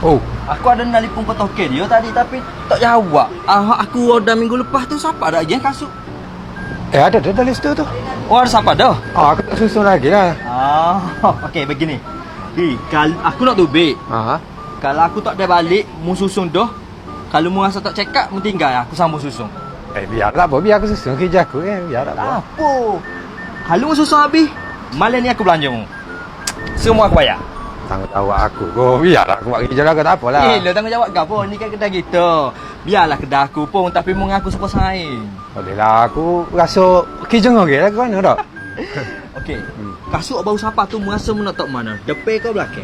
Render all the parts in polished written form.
Oh, Aku ada nelpon kau token dia tadi tapi tak jawab. Aku order minggu lepas tu siapa ada je kasut? ada list tu. Oh, ada siapa dah? Aku tak susun lagi lah. Okey begini. Kalau aku nak tubik. Kalau aku tak ada balik, mu susun dah. Kalau mu rasa tak cekak, mu tinggal aku sambung susun. Biarlah apa, biar aku susun kerja aku biar apa. Apa? Kalau mu susun habis, malam ni aku belanja mu. Semua aku bayar. Tanggungjawab aku. Biarlah aku buat kerja lah, tak apalah. Lo tanggungjawab kau pun, ni kan kedai kita. Biarlah kedai aku pun, tapi mu ngaku siapa saing. Bolehlah, aku rasa kerja okey lah, ke mana tak? Okey. Kasut bau siapa tu mu rasa mu nak tak mana? Depan kau belakang?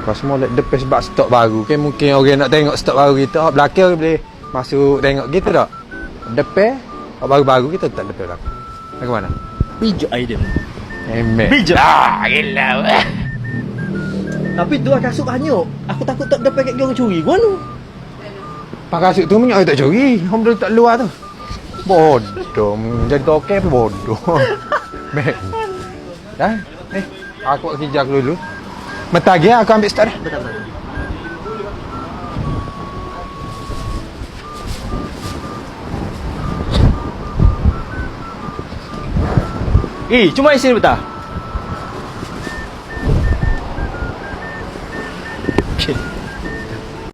Aku semua depan sebab stok baru. Mungkin orang nak tengok stok baru kita. Belakang orang boleh masuk tengok kita tak? Depan, baru-baru kita tak depan belakang. Ke mana? Bijak idea mu. Bijak. Gila. Tapi dua kasut banyak. Aku takut tak dapat kat orang curi. Gua nu. Pakai kasut tu minyak tak curi. Hom dulu tak luar tu. Bodoh. Jadi okey bodoh. Baik. Dah. Aku buat kerja aku dulu. Mentagi aku ambil stok dah. Betul. Cuma di sini betul.